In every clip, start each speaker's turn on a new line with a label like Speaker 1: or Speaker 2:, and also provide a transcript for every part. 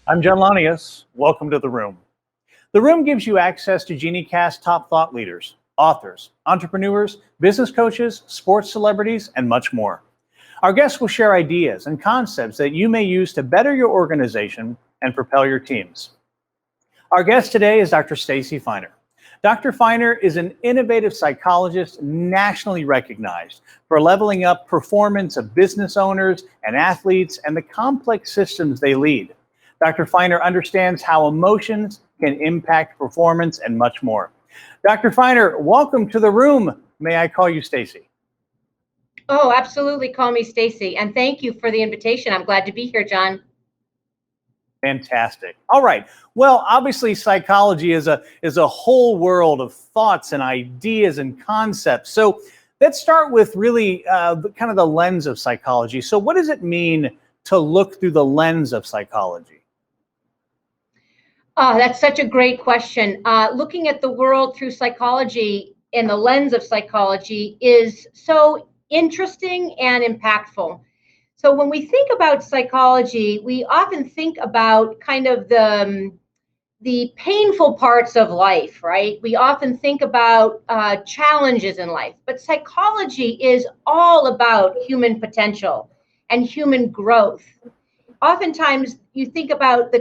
Speaker 1: I'm John Lanius. Welcome to The Room. The Room gives you access to Geniecast top thought leaders, authors, entrepreneurs, business coaches, sports celebrities, and much more. Our guests will share ideas and concepts that you may use to better your organization and propel your teams. Our guest today is Dr. Stacy Feiner. Dr. Feiner is an innovative psychologist nationally recognized for leveling up performance of business owners and athletes and the complex systems they lead. Dr. Feiner understands how emotions can impact performance and much more. Dr. Feiner, welcome to The Room. May I call you Stacy?
Speaker 2: Oh, absolutely. Call me Stacy. And thank you for the invitation. I'm glad to be here, John.
Speaker 1: Fantastic. All right. Well, obviously, psychology is a whole world of thoughts and ideas and concepts. So let's start with really kind of the lens of psychology. So what does it mean to look through the lens of psychology?
Speaker 2: Oh, that's such a great question. Looking at the world through psychology and the lens of psychology is so interesting and impactful. So when we think about psychology, we often think about kind of the painful parts of life, right? We often think about challenges in life, but psychology is all about human potential and human growth. Oftentimes you think about the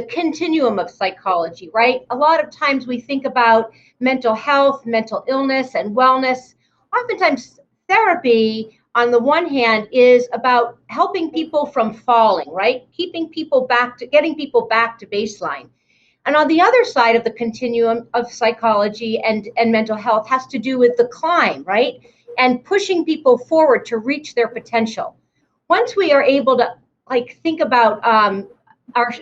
Speaker 2: continuum of psychology, right? A lot of times we think about mental health, mental illness, and wellness. Oftentimes therapy, on the one hand, is about helping people from falling, right? Getting people back to baseline. And on the other side of the continuum of psychology and mental health has to do with the climb, right? And pushing people forward to reach their potential. Once we are able to think about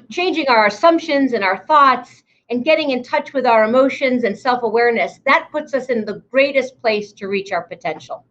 Speaker 2: changing our assumptions and our thoughts and getting in touch with our emotions and self-awareness, that puts us in the greatest place to reach our potential.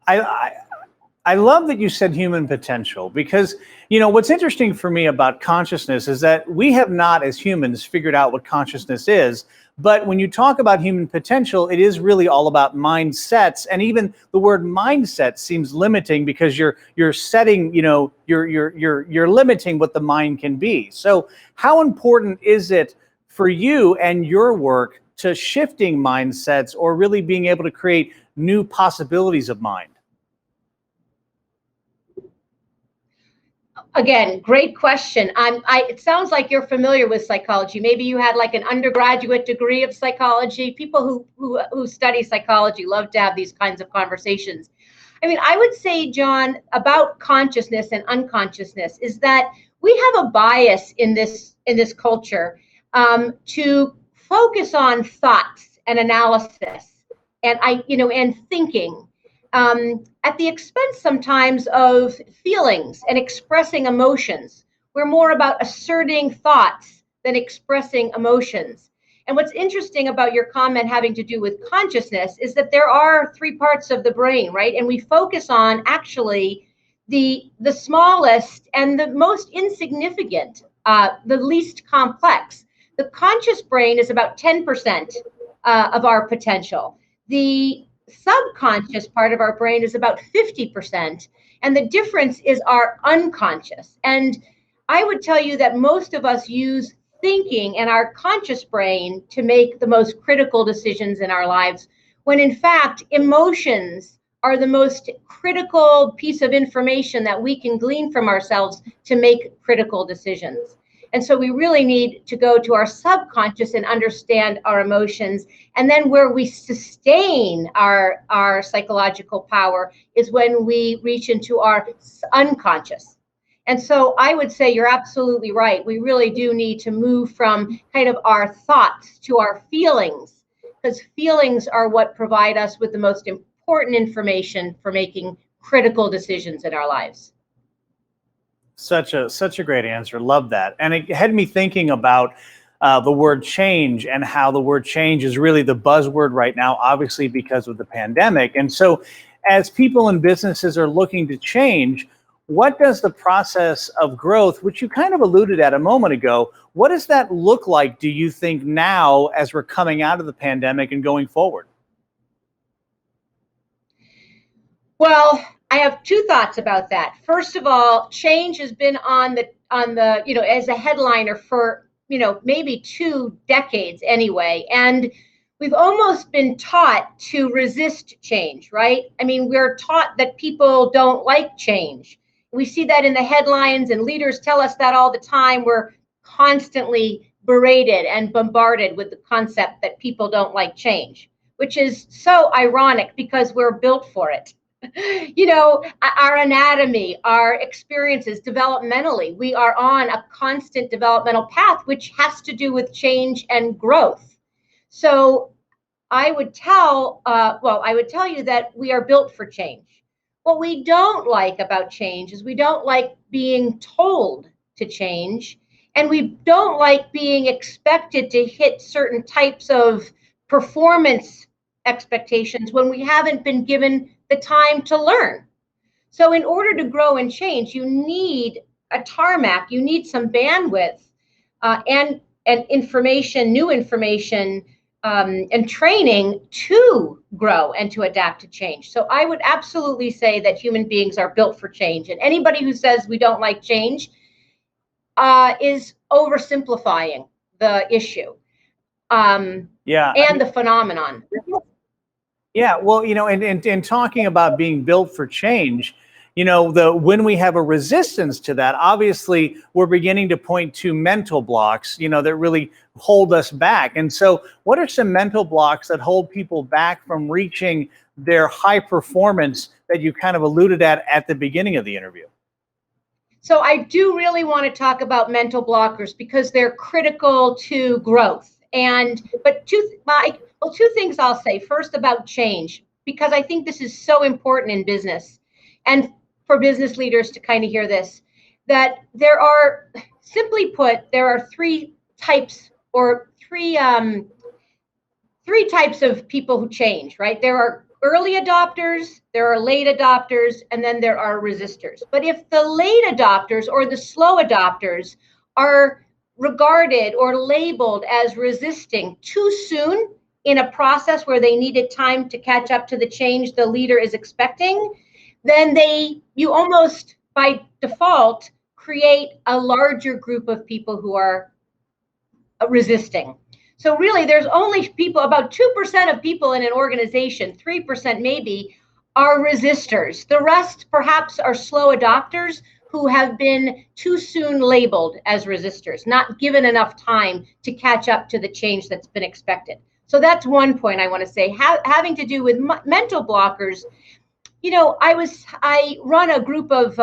Speaker 1: I love that you said human potential because, what's interesting for me about consciousness is that we have not, as humans, figured out what consciousness is. But when you talk about human potential, it is really all about mindsets. And even the word mindset seems limiting because you're setting, you're limiting what the mind can be. So how important is it for you and your work to shifting mindsets or really being able to create new possibilities of mind?
Speaker 2: Again, great question. It sounds like you're familiar with psychology. Maybe you had like an undergraduate degree of psychology. People who study psychology love to have these kinds of conversations. I mean, I would say, John, about consciousness and unconsciousness is that we have a bias in this culture to focus on thoughts and analysis and thinking. At the expense sometimes of feelings and expressing emotions. We're more about asserting thoughts than expressing emotions. And what's interesting about your comment having to do with consciousness is that there are three parts of the brain, right? And we focus on actually the smallest and the most insignificant, the least complex. The conscious brain is about 10% of our potential. The subconscious part of our brain is about 50%, and the difference is our unconscious. And I would tell you that most of us use thinking and our conscious brain to make the most critical decisions in our lives, when in fact emotions are the most critical piece of information that we can glean from ourselves to make critical decisions. And so we really need to go to our subconscious and understand our emotions. And then where we sustain our psychological power is when we reach into our unconscious. And so I would say you're absolutely right. We really do need to move from kind of our thoughts to our feelings, because feelings are what provide us with the most important information for making critical decisions in our lives.
Speaker 1: Such a great answer. Love that. And it had me thinking about the word change and how the word change is really the buzzword right now, obviously because of the pandemic. And so as people and businesses are looking to change, what does the process of growth, which you kind of alluded at a moment ago, what does that look like, do you think, now as we're coming out of the pandemic and going forward?
Speaker 2: Well, I have two thoughts about that. First of all, change has been on the as a headliner for maybe 2 decades anyway, and we've almost been taught to resist change, right? I mean, we're taught that people don't like change. We see that in the headlines, and leaders tell us that all the time. We're constantly berated and bombarded with the concept that people don't like change, which is so ironic because we're built for it. Our anatomy, our experiences developmentally, we are on a constant developmental path, which has to do with change and growth. So I would tell you that we are built for change. What we don't like about change is we don't like being told to change, and we don't like being expected to hit certain types of performance expectations when we haven't been given the time to learn. So in order to grow and change, you need a tarmac, you need some bandwidth and information, new information, and training to grow and to adapt to change. So I would absolutely say that human beings are built for change. And anybody who says we don't like change is oversimplifying the issue and the phenomenon.
Speaker 1: Yeah, well, and talking about being built for change, when we have a resistance to that, obviously we're beginning to point to mental blocks, that really hold us back. And so what are some mental blocks that hold people back from reaching their high performance that you kind of alluded at the beginning of the interview?
Speaker 2: So I do really want to talk about mental blockers because they're critical to growth. But two things I'll say. First, about change, because I think this is so important in business and for business leaders to kind of hear this, that simply put, there are three types of people who change, right? There are early adopters, there are late adopters, and then there are resistors. But if the late adopters or the slow adopters are regarded or labeled as resisting too soon in a process where they needed time to catch up to the change the leader is expecting, then you almost by default create a larger group of people who are resisting. So really, there's only about 2% of people in an organization, 3% maybe, are resistors. The rest perhaps are slow adopters who have been too soon labeled as resistors, not given enough time to catch up to the change that's been expected. So that's one point I want to say, having to do with mental blockers. I run a group of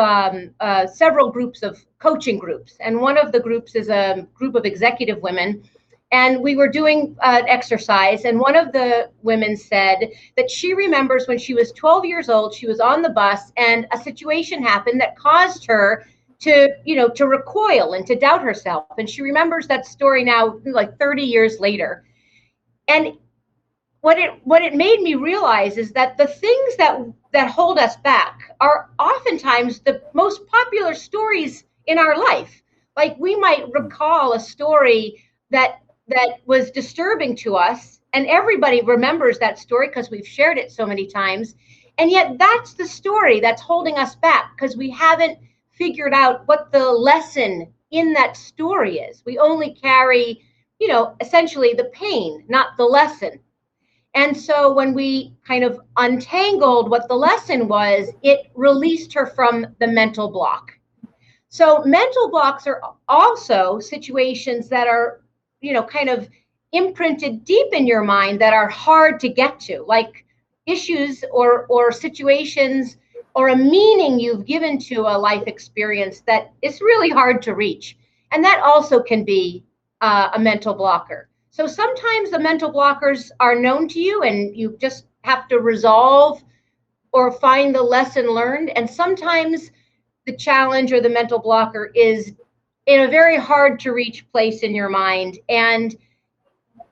Speaker 2: several groups of coaching groups, and one of the groups is a group of executive women. And we were doing an exercise, and one of the women said that she remembers when she was 12 years old, she was on the bus, and a situation happened that caused her to recoil and to doubt herself. And she remembers that story now, like 30 years later. And what it made me realize is that the things that hold us back are oftentimes the most popular stories in our life. Like, we might recall a story that was disturbing to us, and everybody remembers that story because we've shared it so many times. And yet that's the story that's holding us back because we haven't figured out what the lesson in that story is. We only carry, essentially the pain, not the lesson. And so when we kind of untangled what the lesson was, it released her from the mental block. So mental blocks are also situations that are kind of imprinted deep in your mind that are hard to get to, like issues or situations or a meaning you've given to a life experience that is really hard to reach. And that also can be a mental blocker. So sometimes the mental blockers are known to you and you just have to resolve or find the lesson learned. And sometimes the challenge or the mental blocker is in a very hard to reach place in your mind, and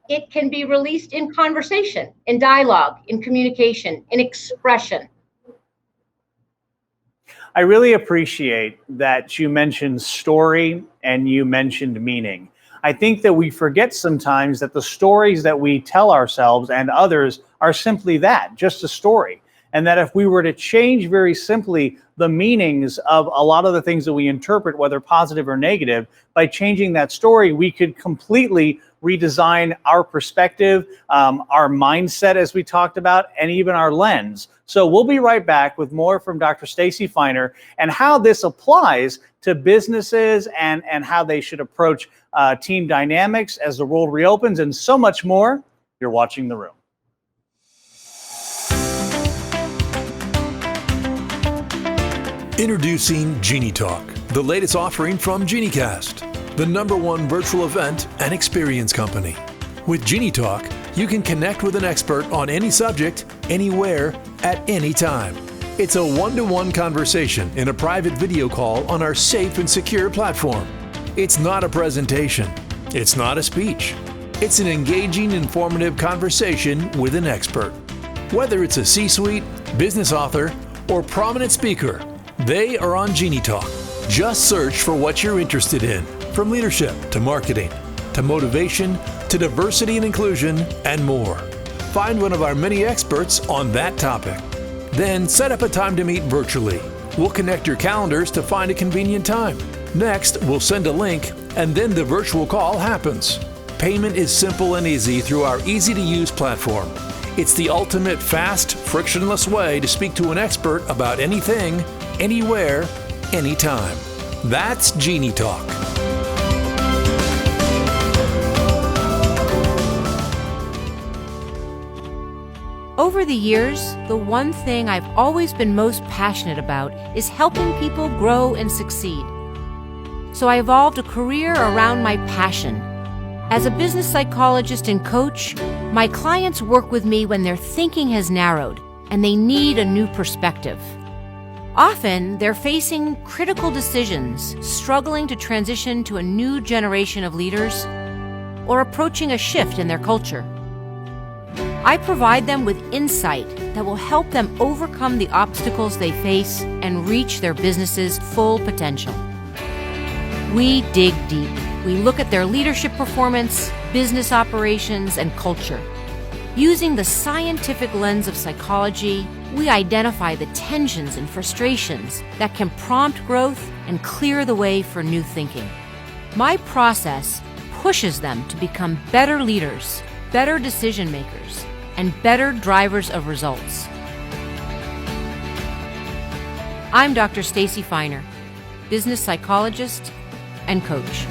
Speaker 2: it can be released in conversation, in dialogue, in communication, in expression.
Speaker 1: I really appreciate that you mentioned story and you mentioned meaning. I think that we forget sometimes that the stories that we tell ourselves and others are simply that, just a story. And that if we were to change very simply the meanings of a lot of the things that we interpret, whether positive or negative, by changing that story, we could completely redesign our perspective, our mindset, as we talked about, and even our lens. So we'll be right back with more from Dr. Stacy Feiner and how this applies to businesses and how they should approach team dynamics as the world reopens, and so much more. You're watching The Room.
Speaker 3: Introducing Genietalk, the latest offering from Geniecast, the #1 virtual event and experience company. With Genietalk, you can connect with an expert on any subject, anywhere, at any time. It's a one-to-one conversation in a private video call on our safe and secure platform. It's not a presentation. It's not a speech. It's an engaging, informative conversation with an expert. Whether it's a C-suite, business author, or prominent speaker, they are on Genietalk. Just search for what you're interested in, from leadership to marketing, to motivation, to diversity and inclusion, and more. Find one of our many experts on that topic. Then set up a time to meet virtually. We'll connect your calendars to find a convenient time. Next, we'll send a link, and then the virtual call happens. Payment is simple and easy through our easy-to-use platform. It's the ultimate fast, frictionless way to speak to an expert about anything, anywhere, anytime. That's Genietalk.
Speaker 4: Over the years, the one thing I've always been most passionate about is helping people grow and succeed. So I evolved a career around my passion. As a business psychologist and coach, my clients work with me when their thinking has narrowed and they need a new perspective. Often, they're facing critical decisions, struggling to transition to a new generation of leaders, or approaching a shift in their culture. I provide them with insight that will help them overcome the obstacles they face and reach their business's full potential. We dig deep. We look at their leadership performance, business operations, and culture. Using the scientific lens of psychology, we identify the tensions and frustrations that can prompt growth and clear the way for new thinking. My process pushes them to become better leaders, better decision makers, and better drivers of results. I'm Dr. Stacy Feiner, business psychologist and coach.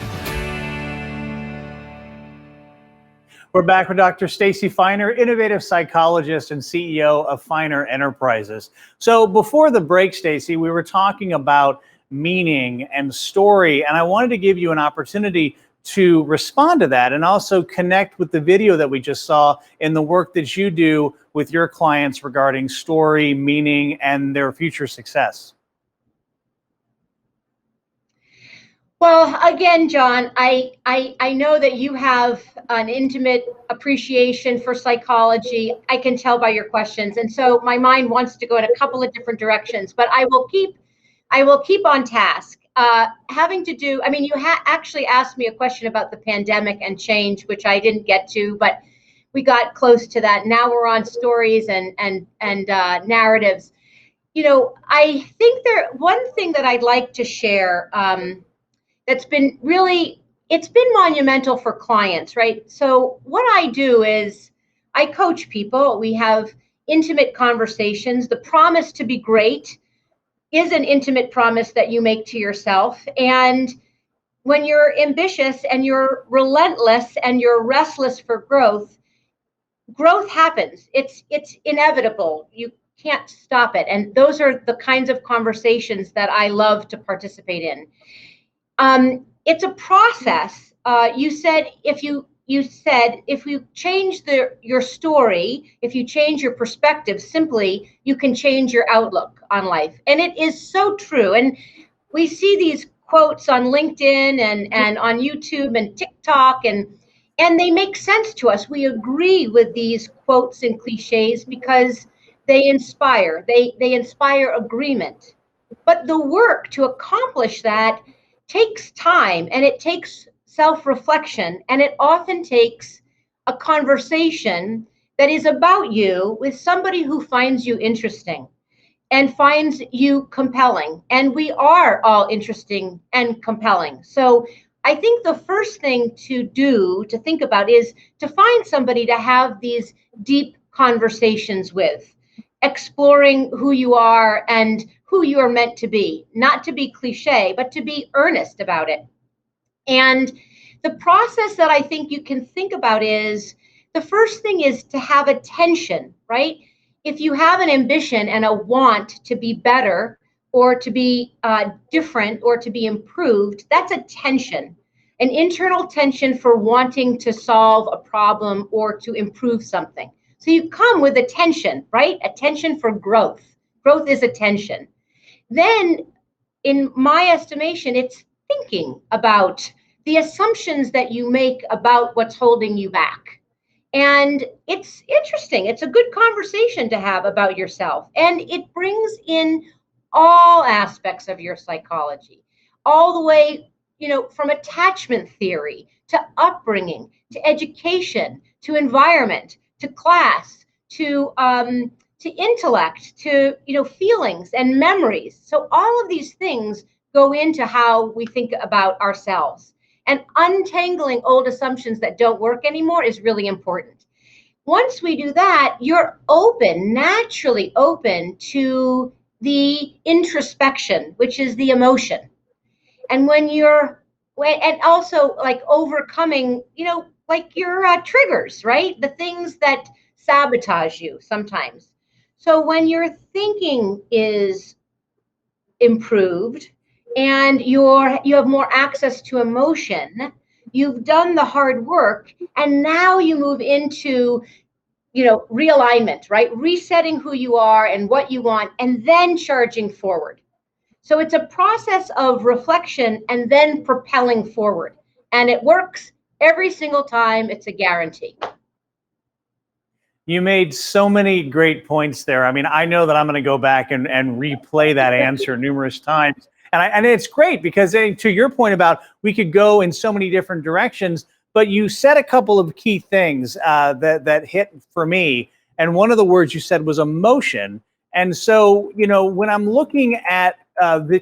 Speaker 1: We're back with Dr. Stacy Feiner, innovative psychologist and CEO of Feiner Enterprises. So before the break, Stacy, we were talking about meaning and story, and I wanted to give you an opportunity to respond to that and also connect with the video that we just saw in the work that you do with your clients regarding story, meaning, and their future success.
Speaker 2: Well, again, John, I know that you have an intimate appreciation for psychology. I can tell by your questions. And so my mind wants to go in a couple of different directions, but I will keep on task. Having to do, I mean, you actually asked me a question about the pandemic and change, which I didn't get to, but we got close to that. Now we're on stories and narratives. You know, I think one thing that I'd like to share, that's been really, it's been monumental for clients, right? So what I do is I coach people. We have intimate conversations. The promise to be great is an intimate promise that you make to yourself. And when you're ambitious and you're relentless and you're restless for growth, growth happens. It's inevitable. You can't stop it. And those are the kinds of conversations that I love to participate in. It's a process. You said if you change your story, if you change your perspective, simply you can change your outlook on life, and it is so true. And we see these quotes on LinkedIn and on YouTube and TikTok, and they make sense to us. We agree with these quotes and cliches because they inspire. They inspire agreement. But the work to accomplish that takes time, and it takes self-reflection, and it often takes a conversation that is about you with somebody who finds you interesting and finds you compelling. And we are all interesting and compelling. So I think the first thing to think about is to find somebody to have these deep conversations with, exploring who you are and who you are meant to be, not to be cliche, but to be earnest about it. And the process that I think you can think about is, the first thing is to have attention, right? If you have an ambition and a want to be better or to be different or to be improved, that's a tension, an internal tension for wanting to solve a problem or to improve something. So you come with attention, right? Attention for growth. Growth is attention. Then, in my estimation, it's thinking about the assumptions that you make about what's holding you back. And it's interesting. It's a good conversation to have about yourself. And it brings in all aspects of your psychology, all the way, from attachment theory to upbringing, to education, to environment, to class, to intellect, to feelings and memories. So all of these things go into how we think about ourselves. And untangling old assumptions that don't work anymore is really important. Once we do that, you're naturally open to the introspection, which is the emotion. And and also like overcoming, like your triggers, right? The things that sabotage you sometimes. So when your thinking is improved, and you have more access to emotion, you've done the hard work, and now you move into realignment, right? Resetting who you are and what you want, and then charging forward. So it's a process of reflection and then propelling forward, and it works every single time. It's a guarantee.
Speaker 1: You made so many great points there. I mean, I know that I'm going to go back and replay that answer numerous times. And it's great because, to your point about, we could go in so many different directions, but you said a couple of key things that hit for me. And one of the words you said was emotion. And so, when I'm looking at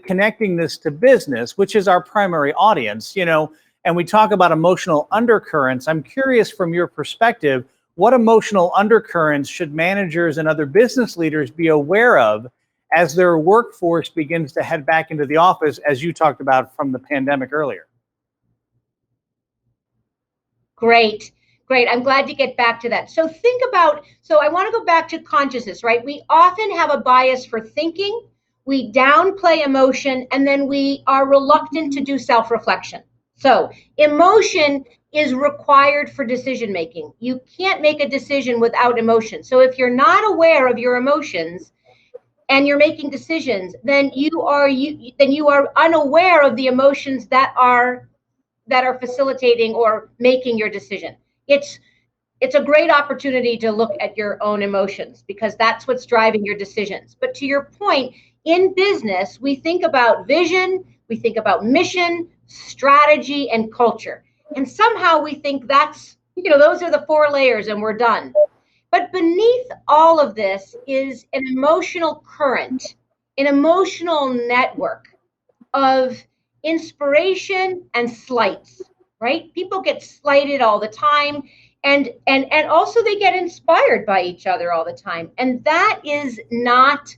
Speaker 1: connecting this to business, which is our primary audience, and we talk about emotional undercurrents, I'm curious from your perspective, what emotional undercurrents should managers and other business leaders be aware of as their workforce begins to head back into the office, as you talked about from the pandemic earlier?
Speaker 2: Great. I'm glad to get back to that. So I want to go back to consciousness, right? We often have a bias for thinking, we downplay emotion, and then we are reluctant to do self-reflection. So emotion is required for decision making. You can't make a decision without emotion. So if you're not aware of your emotions and you're making decisions, then you are unaware of the emotions that are facilitating or making your decision. It's a great opportunity to look at your own emotions, because that's what's driving your decisions. But to your point, in business, we think about vision, we think about mission, strategy, and culture. And somehow we think that's, those are the 4 layers and we're done. But beneath all of this is an emotional current, an emotional network of inspiration and slights, right? People get slighted all the time, and also they get inspired by each other all the time. And that is not,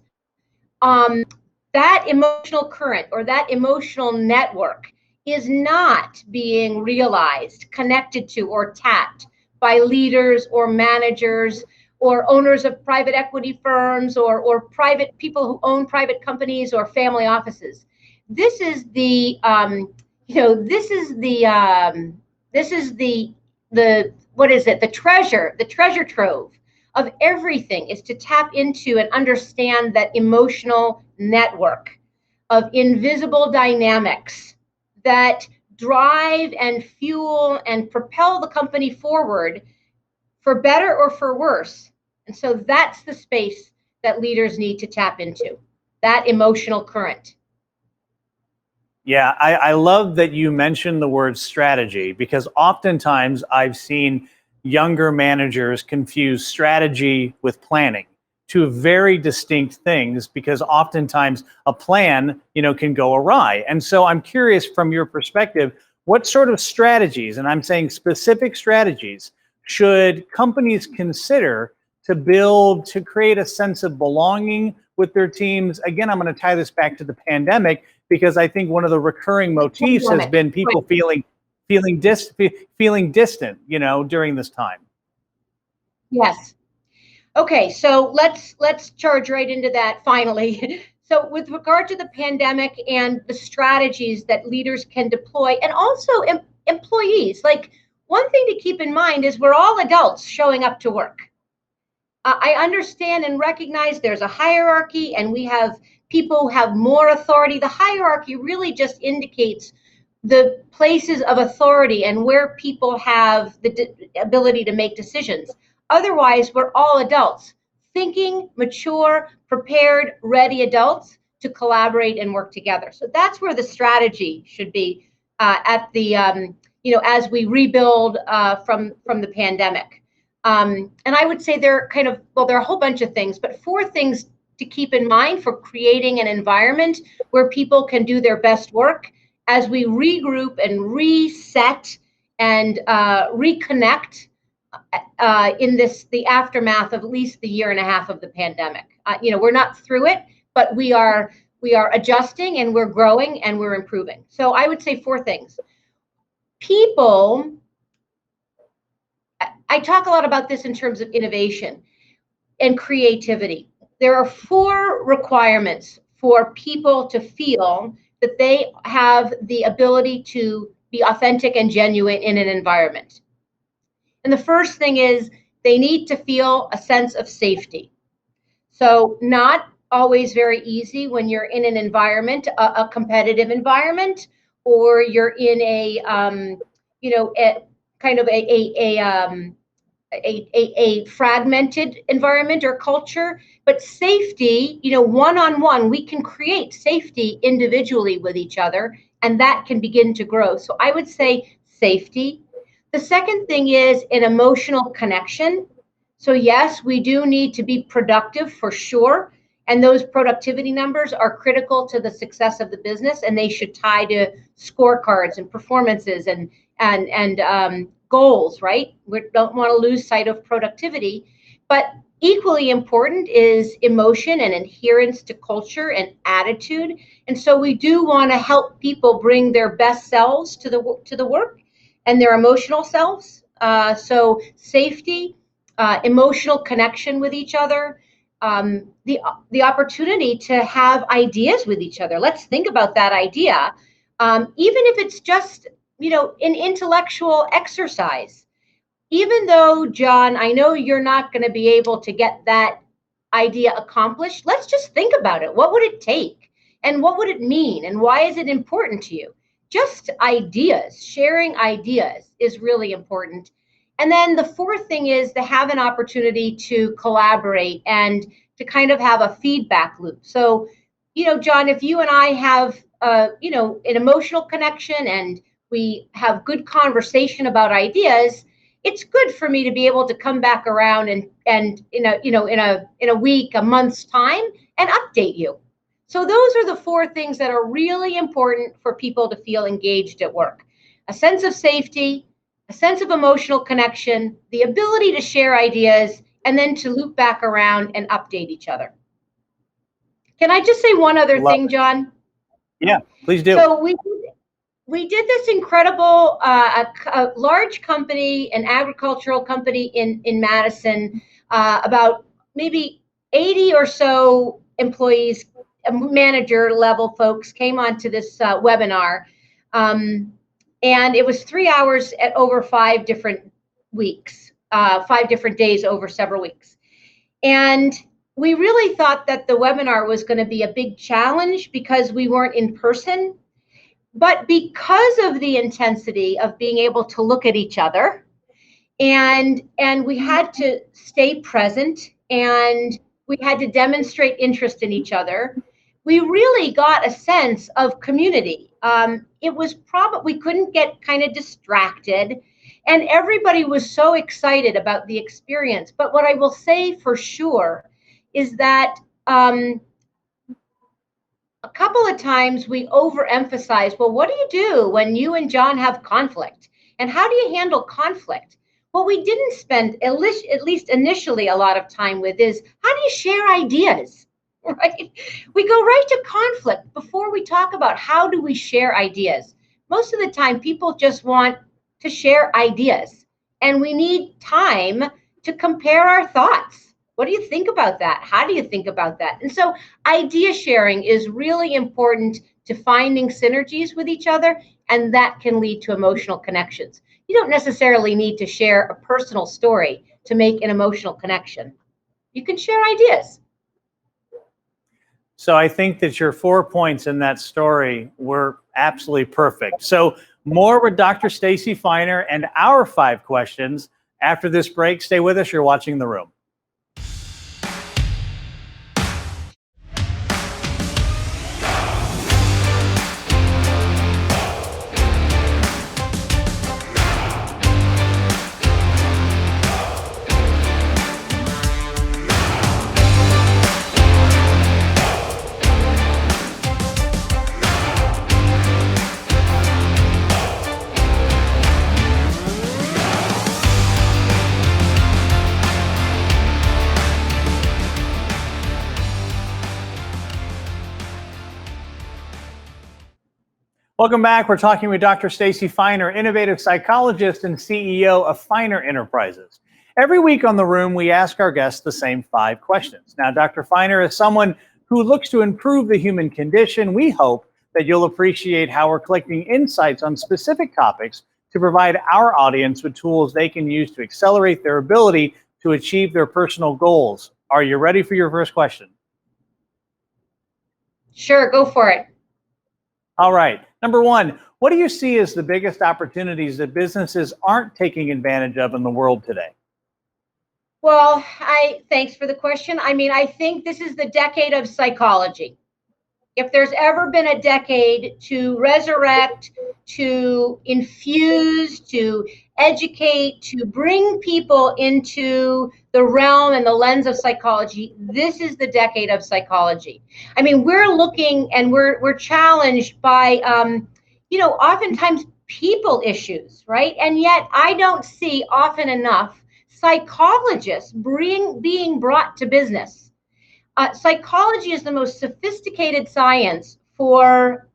Speaker 2: that emotional current or that emotional network is not being realized, connected to, or tapped by leaders or managers or owners of private equity firms or private people who own private companies or family offices. This is the treasure trove of everything, is to tap into and understand that emotional network of invisible dynamics that drive and fuel and propel the company forward, for better or for worse. And so that's the space that leaders need to tap into, that emotional current.
Speaker 1: Yeah, I love that you mentioned the word strategy, because oftentimes I've seen, younger managers confuse strategy with planning, two very distinct things, because oftentimes a plan, can go awry. And so I'm curious, from your perspective, what sort of strategies, and I'm saying specific strategies, should companies consider to create a sense of belonging with their teams? Again, I'm going to tie this back to the pandemic, because I think one of the recurring motifs has been people feeling distant, during this time.
Speaker 2: Yes. Okay, so let's charge right into that finally. So with regard to the pandemic and the strategies that leaders can deploy, and also employees, like, one thing to keep in mind is we're all adults showing up to work. I understand and recognize there's a hierarchy, and we have people who have more authority. The hierarchy really just indicates the places of authority and where people have the ability to make decisions. Otherwise, we're all adults, thinking, mature, prepared, ready adults to collaborate and work together. So that's where the strategy should be at the, as we rebuild from the pandemic. And I would say there are a whole bunch of things, but 4 things to keep in mind for creating an environment where people can do their best work as we regroup and reset and reconnect in the aftermath of at least the year and a half of the pandemic. We're not through it, but we are adjusting, and we're growing, and we're improving. So I would say 4 things. People, I talk a lot about this in terms of innovation and creativity. There are 4 requirements for people to feel that they have the ability to be authentic and genuine in an environment. And the first thing is they need to feel a sense of safety. So not always very easy when you're in an environment, a competitive environment, or you're in a fragmented environment or culture. But safety, one-on-one, we can create safety individually with each other, and that can begin to grow. So I would say safety. The second thing is an emotional connection. So yes, we do need to be productive for sure. And those productivity numbers are critical to the success of the business, and they should tie to scorecards and performances and goals, right? We don't want to lose sight of productivity. But equally important is emotion and adherence to culture and attitude. And so we do want to help people bring their best selves to the work, and their emotional selves. So safety, emotional connection with each other, the opportunity to have ideas with each other. Let's think about that idea, even if it's just an intellectual exercise. Even though, John, I know you're not going to be able to get that idea accomplished, let's just think about it. What would it take? And what would it mean? And why is it important to you? Just ideas, sharing ideas is really important. And then the 4th thing is to have an opportunity to collaborate and to kind of have a feedback loop. So, John, if you and I have, an emotional connection and we have good conversation about ideas, it's good for me to be able to come back around and in a week, a month's time, and update you. So those are the 4 things that are really important for people to feel engaged at work. A sense of safety, a sense of emotional connection, the ability to share ideas, and then to loop back around and update each other. Can I just say one other thing, John?
Speaker 1: Yeah, please do.
Speaker 2: So we did this incredible, a large company, an agricultural company in Madison, about maybe 80 or so employees, manager level folks came onto this webinar. And it was 3 hours at over 5 different weeks, 5 different days over several weeks. And we really thought that the webinar was going to be a big challenge because we weren't in person. But because of the intensity of being able to look at each other, and we had to stay present, and we had to demonstrate interest in each other, we really got a sense of community. It was we couldn't get kind of distracted. And everybody was so excited about the experience. But what I will say for sure is that a couple of times we overemphasize, well, what do you do when you and John have conflict? And how do you handle conflict? What we didn't spend, at least initially, a lot of time with is, how do you share ideas, right? We go right to conflict before we talk about how do we share ideas. Most of the time, people just want to share ideas, and we need time to compare our thoughts. What do you think about that? How do you think about that? And so idea sharing is really important to finding synergies with each other, and that can lead to emotional connections. You don't necessarily need to share a personal story to make an emotional connection. You can share ideas.
Speaker 1: So I think that your 4 points in that story were absolutely perfect. So more with Dr. Stacy Feiner and our 5 questions after this break. Stay with us. You're watching The Room. Welcome back. We're talking with Dr. Stacy Feiner, innovative psychologist and CEO of Feiner Enterprises. Every week on The Room, we ask our guests the same 5 questions. Now, Dr. Feiner is someone who looks to improve the human condition. We hope that you'll appreciate how we're collecting insights on specific topics to provide our audience with tools they can use to accelerate their ability to achieve their personal goals. Are you ready for your first question?
Speaker 2: Sure, go for it.
Speaker 1: All right. Number 1, what do you see as the biggest opportunities that businesses aren't taking advantage of in the world today?
Speaker 2: Well, thanks for the question. I mean, I think this is the decade of psychology. If there's ever been a decade to resurrect, to infuse, to educate, to bring people into the realm and the lens of psychology, this is the decade of psychology. I mean, we're looking and we're challenged by, oftentimes people issues, right? And yet I don't see often enough psychologists being brought to business. Psychology is the most sophisticated science for,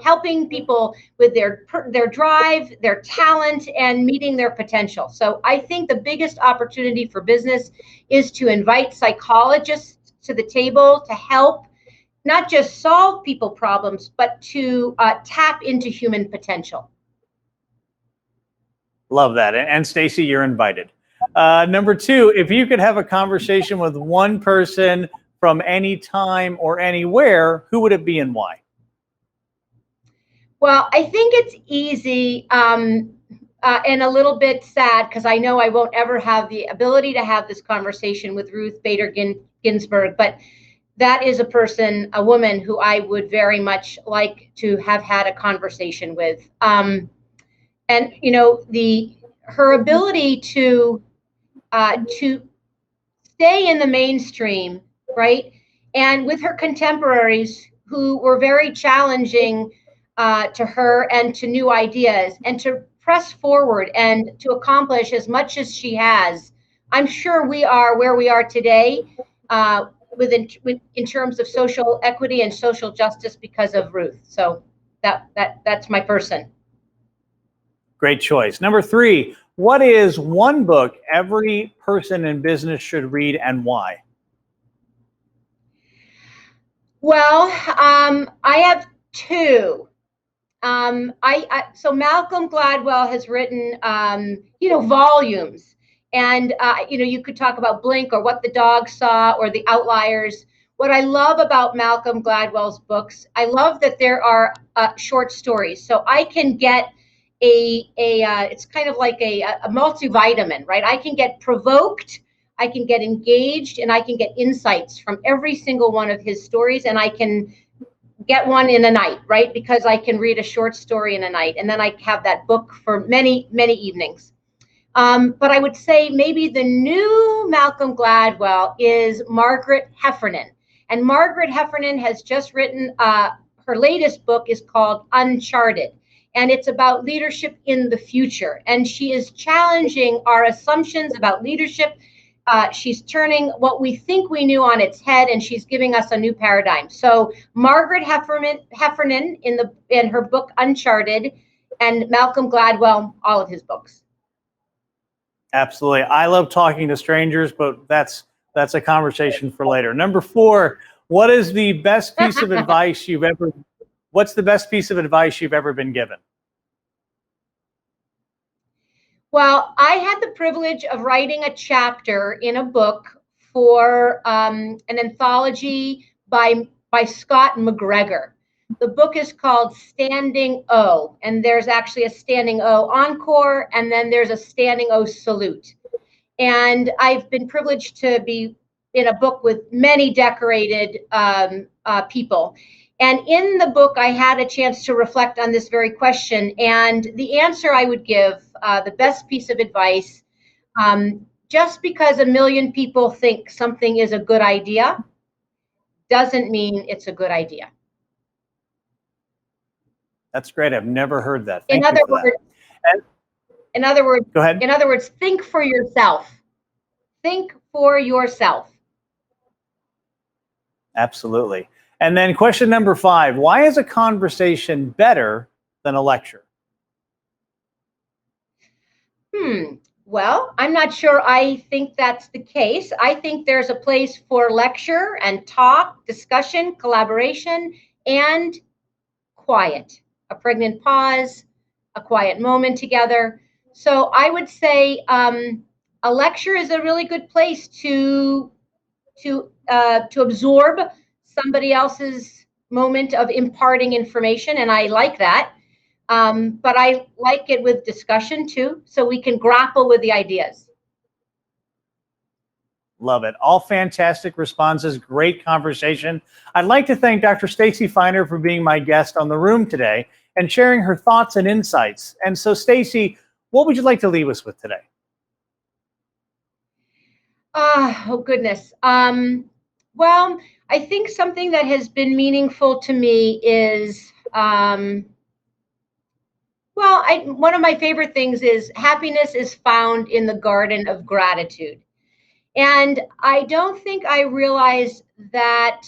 Speaker 2: helping people with their drive, their talent, and meeting their potential. So I think the biggest opportunity for business is to invite psychologists to the table to help not just solve people problems, but to tap into human potential.
Speaker 1: Love that. And Stacy, you're invited. Number 2, if you could have a conversation with one person from any time or anywhere, who would it be and why?
Speaker 2: Well, I think it's easy and a little bit sad because I know I won't ever have the ability to have this conversation with Ruth Bader Ginsburg, but that is a woman who I would very much like to have had a conversation with. And her ability to stay in the mainstream, right? And with her contemporaries who were very challenging to her and to new ideas, and to press forward and to accomplish as much as she has. I'm sure we are where we are today in terms of social equity and social justice because of Ruth. So that's my person.
Speaker 1: Great choice. Number 3, what is one book every person in business should read and why?
Speaker 2: Well, I have 2. So Malcolm Gladwell has written, volumes, and you could talk about Blink or What the Dog Saw or The Outliers. What I love about Malcolm Gladwell's books, I love that there are short stories, so I can get it's kind of like a multivitamin, right? I can get provoked, I can get engaged, and I can get insights from every single one of his stories, and I can get one in a night, right? Because I can read a short story in a night, and then I have that book for many, many evenings. But I would say maybe the new Malcolm Gladwell is Margaret Heffernan. And Margaret Heffernan has just written, her latest book is called Uncharted. And it's about leadership in the future. And she is challenging our assumptions about leadership. She's turning what we think we knew on its head, and she's giving us a new paradigm. So Margaret Heffernan in her book Uncharted, and Malcolm Gladwell, all of his books.
Speaker 1: Absolutely. I love talking to strangers, but that's a conversation for later. Number 4, what is the best piece of advice what's the best piece of advice you've ever been given?
Speaker 2: Well, I had the privilege of writing a chapter in a book for an anthology by Scott McGregor. The book is called Standing O, and there's actually a Standing O encore, and then there's a Standing O salute. And I've been privileged to be in a book with many decorated people. And in the book, I had a chance to reflect on this very question. And the answer I would give, the best piece of advice, just because a million people think something is a good idea, doesn't mean it's a good idea.
Speaker 1: That's great. I've never heard that.
Speaker 2: In other words,
Speaker 1: go ahead.
Speaker 2: In other words, think for yourself. Think for yourself.
Speaker 1: Absolutely. And then question number 5, why is a conversation better than a lecture?
Speaker 2: Well, I'm not sure I think that's the case. I think there's a place for lecture and talk, discussion, collaboration, and quiet. A pregnant pause, a quiet moment together. So I would say a lecture is a really good place to absorb somebody else's moment of imparting information, and I like that. But I like it with discussion too, so we can grapple with the ideas.
Speaker 1: Love it. All fantastic responses. Great conversation. I'd like to thank Dr. Stacy Feiner for being my guest on The Room today and sharing her thoughts and insights. And so, Stacy, what would you like to leave us with today?
Speaker 2: Oh, goodness. Well, I think something that has been meaningful to me is, one of my favorite things is happiness is found in the garden of gratitude. And I don't think I realized that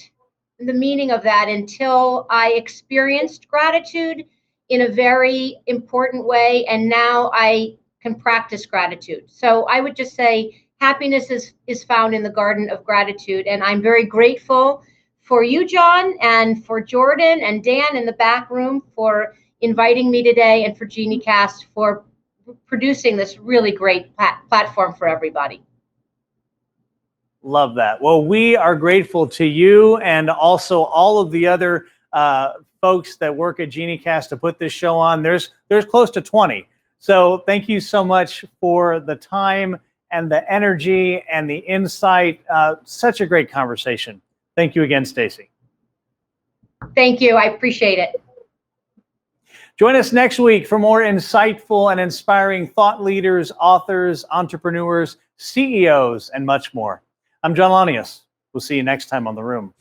Speaker 2: the meaning of that until I experienced gratitude in a very important way. And now I can practice gratitude. So I would just say happiness is found in the garden of gratitude. And I'm very grateful for you, John, and for Jordan and Dan in the back room for inviting me today, and for Geniecast for producing this really great platform for everybody.
Speaker 1: Love that. Well, we are grateful to you and also all of the other folks that work at Geniecast to put this show on. There's close to 20. So thank you so much for the time and the energy and the insight. Such a great conversation. Thank you again, Stacy.
Speaker 2: Thank you. I appreciate it.
Speaker 1: Join us next week for more insightful and inspiring thought leaders, authors, entrepreneurs, CEOs, and much more. I'm John Lanius. We'll see you next time on The Room.